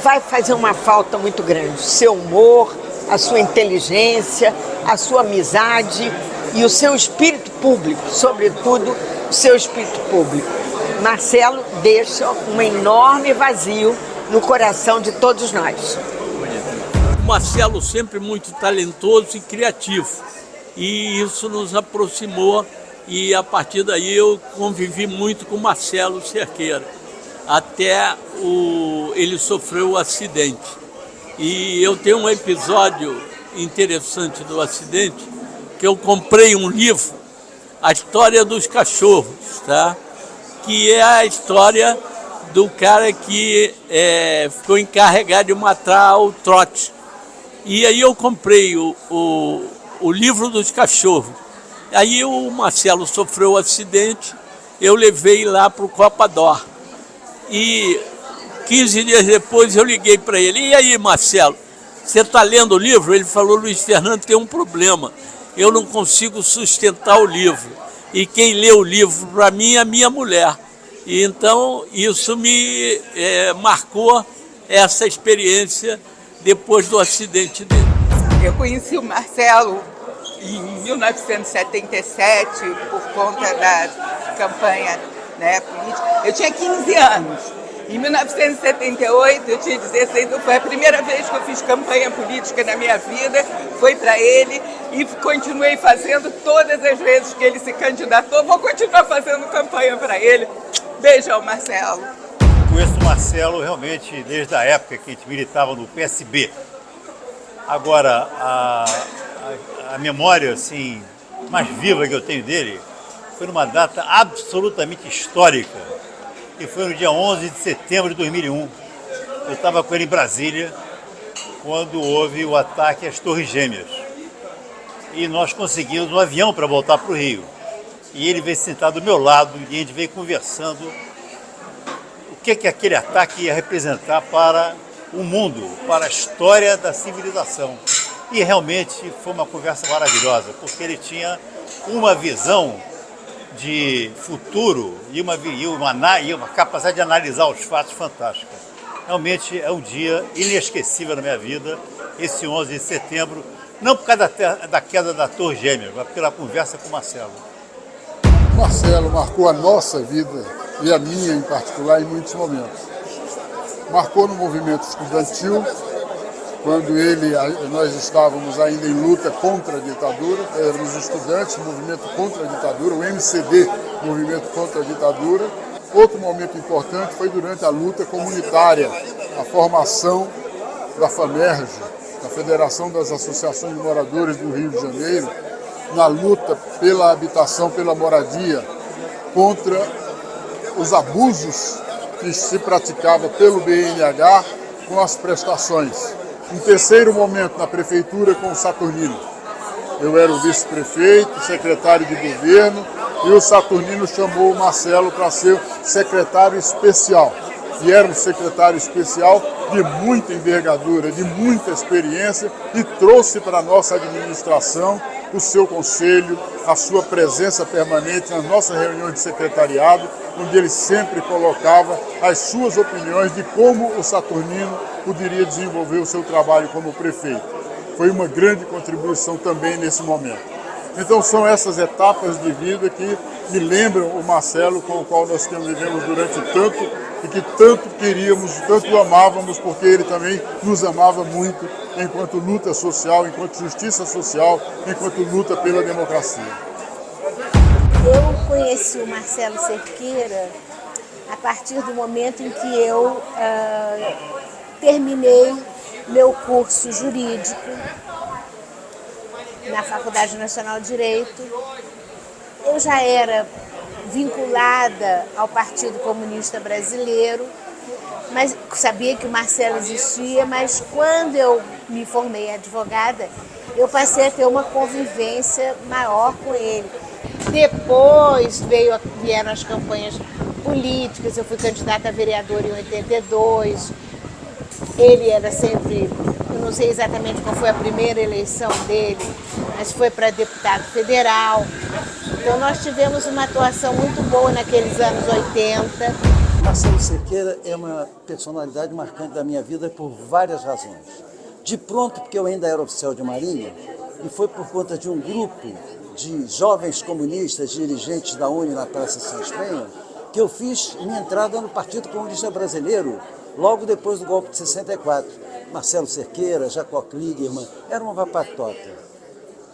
Vai fazer uma falta muito grande. Seu humor, a sua inteligência, a sua amizade e o seu espírito público, sobretudo o seu espírito público. Marcelo deixa um enorme vazio no coração de todos nós. O Marcelo sempre muito talentoso e criativo. E isso nos aproximou e a partir daí eu convivi muito com o Marcelo Cerqueira. Até ele sofreu o acidente. E eu tenho um episódio interessante do acidente, que eu comprei um livro, A História dos Cachorros, tá? Que é a história do cara que ficou encarregado de matar o trote. E aí eu comprei o livro dos cachorros. Aí o Marcelo sofreu o acidente, eu levei lá para o Copa d'Or. E 15 dias depois eu liguei para ele. E aí, Marcelo, você está lendo o livro? Ele falou, Luiz Fernando, tem um problema. Eu não consigo sustentar o livro. E quem lê o livro para mim é a minha mulher. E então isso me marcou essa experiência depois do acidente dele. Eu conheci o Marcelo em 1977 por conta da campanha, né, política. Eu tinha 15 anos. Em 1978, eu tinha 16 anos, foi a primeira vez que eu fiz campanha política na minha vida, foi para ele e continuei fazendo todas as vezes que ele se candidatou. Vou continuar fazendo campanha para ele. Beijão, Marcelo. Conheço o Marcelo realmente desde a época que a gente militava no PSB. Agora, a memória assim, mais viva que eu tenho dele foi numa data absolutamente histórica, que foi no dia 11 de setembro de 2001. Eu estava com ele em Brasília, quando houve o ataque às Torres Gêmeas. E nós conseguimos um avião para voltar para o Rio. E ele veio sentar do meu lado e a gente veio conversando o que aquele ataque ia representar para o mundo, para a história da civilização. E realmente foi uma conversa maravilhosa, porque ele tinha uma visão de futuro e uma capacidade de analisar os fatos fantástica. Realmente é um dia inesquecível na minha vida, esse 11 de setembro, não por causa da queda da Torre Gêmea, mas pela conversa com o Marcelo. Marcelo marcou a nossa vida, e a minha em particular, em muitos momentos. Marcou no movimento estudantil, quando nós estávamos ainda em luta contra a ditadura, éramos estudantes, movimento contra a ditadura, o MCD, movimento contra a ditadura. Outro momento importante foi durante a luta comunitária, a formação da FAMERJ, a Federação das Associações de Moradores do Rio de Janeiro, na luta pela habitação, pela moradia, contra os abusos que se praticava pelo BNH com as prestações. Um terceiro momento na prefeitura com o Saturnino. Eu era o vice-prefeito, secretário de governo, e o Saturnino chamou o Marcelo para ser secretário especial. E era um secretário especial de muita envergadura, de muita experiência, e trouxe para a nossa administração o seu conselho, a sua presença permanente nas nossas reuniões de secretariado, onde ele sempre colocava as suas opiniões de como o Saturnino poderia desenvolver o seu trabalho como prefeito. Foi uma grande contribuição também nesse momento. Então são essas etapas de vida que me lembram o Marcelo, com o qual nós vivemos durante tanto e que tanto queríamos, tanto amávamos, porque ele também nos amava muito enquanto luta social, enquanto justiça social, enquanto luta pela democracia. Eu conheci o Marcelo Cerqueira a partir do momento em que eu terminei meu curso jurídico na Faculdade Nacional de Direito. Eu já era vinculada ao Partido Comunista Brasileiro, mas sabia que o Marcelo existia, mas quando eu me formei advogada, eu passei a ter uma convivência maior com ele. Depois vieram as campanhas políticas, eu fui candidata a vereadora em 82, ele era sempre, eu não sei exatamente qual foi a primeira eleição dele, mas foi para deputado federal. Então nós tivemos uma atuação muito boa naqueles anos 80. Marcelo Cerqueira é uma personalidade marcante da minha vida por várias razões. De pronto, porque eu ainda era oficial de marinha, e foi por conta de um grupo de jovens comunistas, dirigentes da UNE na Praça Sans Penha, que eu fiz minha entrada no Partido Comunista Brasileiro, logo depois do golpe de 64. Marcelo Cerqueira, Jacó Kligerman, era uma vapatota.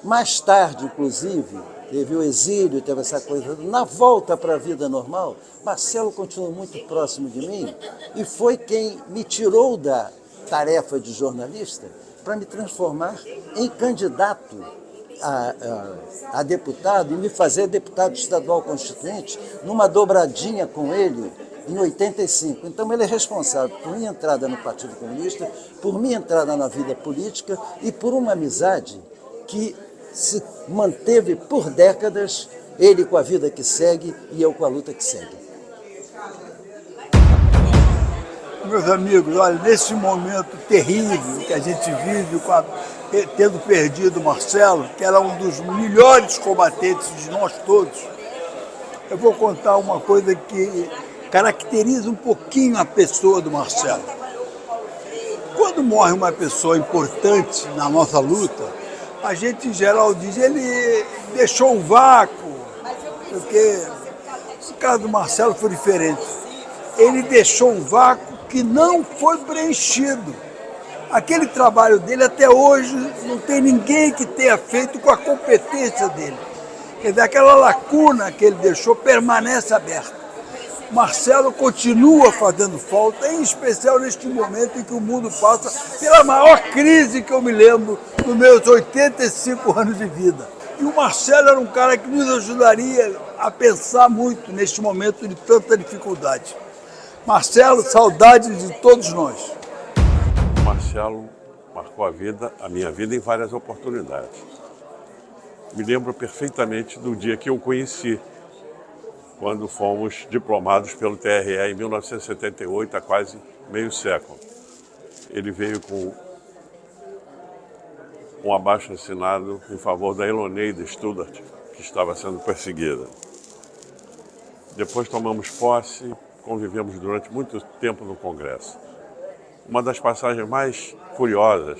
Mais tarde, inclusive, teve o exílio, teve essa coisa. Na volta para a vida normal, Marcelo continuou muito próximo de mim e foi quem me tirou da tarefa de jornalista para me transformar em candidato a deputado e me fazer deputado estadual constituinte numa dobradinha com ele em 85. Então ele é responsável por minha entrada no Partido Comunista, por minha entrada na vida política e por uma amizade que se manteve por décadas, ele com a vida que segue e eu com a luta que segue. Meus amigos, olha, nesse momento terrível que a gente vive, tendo perdido o Marcelo, que era um dos melhores combatentes de nós todos, eu vou contar uma coisa que caracteriza um pouquinho a pessoa do Marcelo. Quando morre uma pessoa importante na nossa luta, a gente em geral diz, ele deixou um vácuo, porque o caso do Marcelo foi diferente. Ele deixou um vácuo que não foi preenchido. Aquele trabalho dele até hoje não tem ninguém que tenha feito com a competência dele. Quer dizer, aquela lacuna que ele deixou permanece aberta. Marcelo continua fazendo falta, em especial neste momento em que o mundo passa pela maior crise que eu me lembro nos meus 85 anos de vida. E o Marcelo era um cara que nos ajudaria a pensar muito neste momento de tanta dificuldade. Marcelo, saudade de todos nós. Marcelo marcou a minha vida em várias oportunidades. Me lembro perfeitamente do dia que eu o conheci, quando fomos diplomados pelo TRE em 1978, há quase meio século. Ele veio com um abaixo-assinado em favor da Eloneida Studart, que estava sendo perseguida. Depois tomamos posse, convivemos durante muito tempo no Congresso. Uma das passagens mais curiosas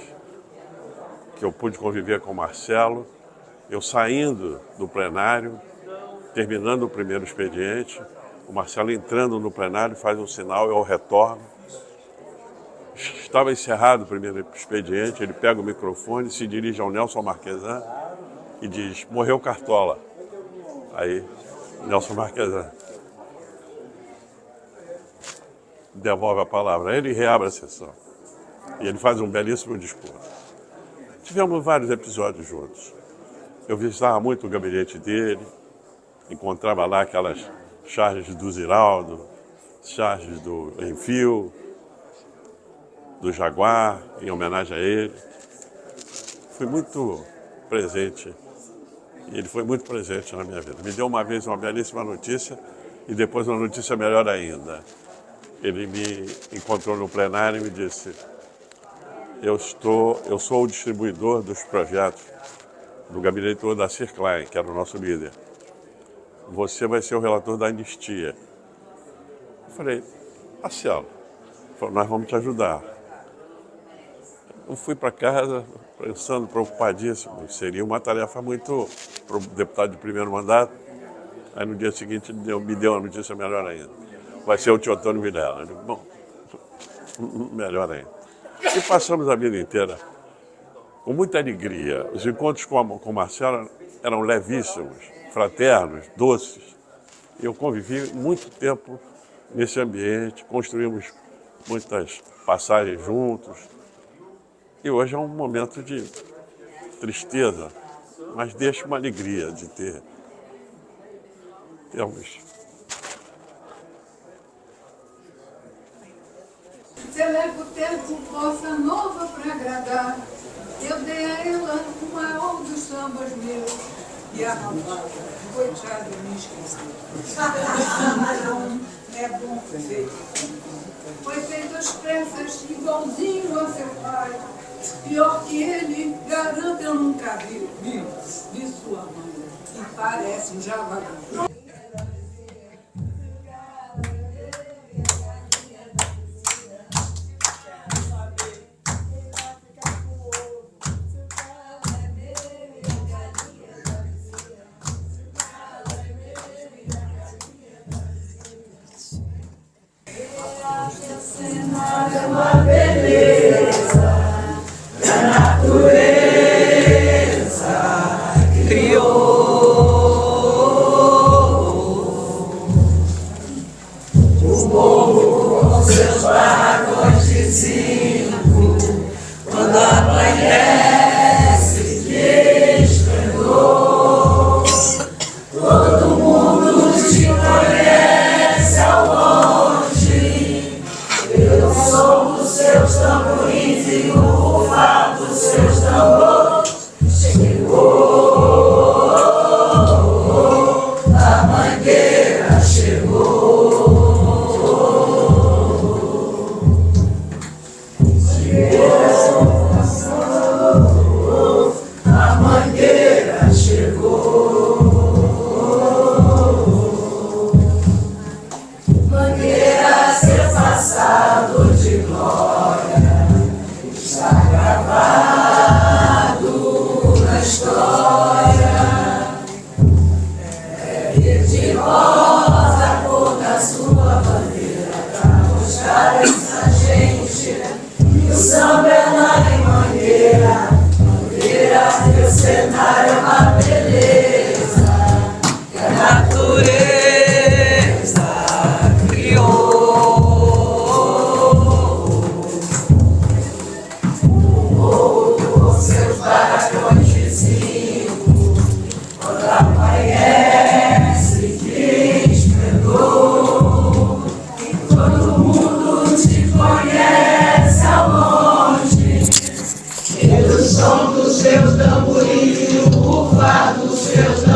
que eu pude conviver com o Marcelo, eu saindo do plenário, terminando o primeiro expediente, o Marcelo entrando no plenário faz um sinal, eu retorno. Estava encerrado o primeiro expediente, ele pega o microfone, se dirige ao Nelson Marquesan e diz, morreu Cartola. Aí, Nelson Marquesan devolve a palavra a ele e reabre a sessão. E ele faz um belíssimo discurso. Tivemos vários episódios juntos. Eu visitava muito o gabinete dele, encontrava lá aquelas charges do Ziraldo, charges do Enfio, do Jaguar, em homenagem a ele. Fui muito presente, e ele foi muito presente na minha vida. Me deu uma vez uma belíssima notícia e depois uma notícia melhor ainda. Ele me encontrou no plenário e me disse, eu sou o distribuidor dos projetos do gabinete do Odacir Klein, que era o nosso líder. Você vai ser o relator da anistia. Eu falei, Marcelo, nós vamos te ajudar. Eu fui para casa pensando, preocupadíssimo. Seria uma tarefa muito para o deputado de primeiro mandato. Aí no dia seguinte me deu uma notícia melhor ainda. Vai ser o tio Antônio Vilela. Eu digo, bom, melhor ainda. E passamos a vida inteira com muita alegria. Os encontros com o Marcelo eram levíssimos, fraternos, doces. Eu convivi muito tempo nesse ambiente, construímos muitas passagens juntos. E hoje é um momento de tristeza, mas deixa uma alegria de termos. Celebro tempo bossa nova pra agradar. Eu dei a ela o maior dos sambas meus. E a rapaz, coitada, me esqueceu. É bom feito. Foi feito às pressas, igualzinho a seu pai. Pior que ele, garanto eu nunca vi. Vi sua mãe, e parece um javali. É uma beleza que a natureza criou. O povo com seus barracões de zinco, quando amanhece que esplendor, todo mundo te conhece ao longe. Eu sou dos seus tamborins e o rufar dos seus tambores. Chegou, a mangueira chegou. A mangueira chegou. Mangueira, seu passado de glória está gravado na história. É verde rosa a cor da sua bandeira pra mostrar essa gente. E o samba é lá em Mangueira. Mangueira, teu cenário é uma beleza que a natureza criou. Com seus barracões de zinco, quando amanhece que esplendor, todo mundo te conhece ao longe, pelo som dos seus tamborins e o rufar dos seus tambores.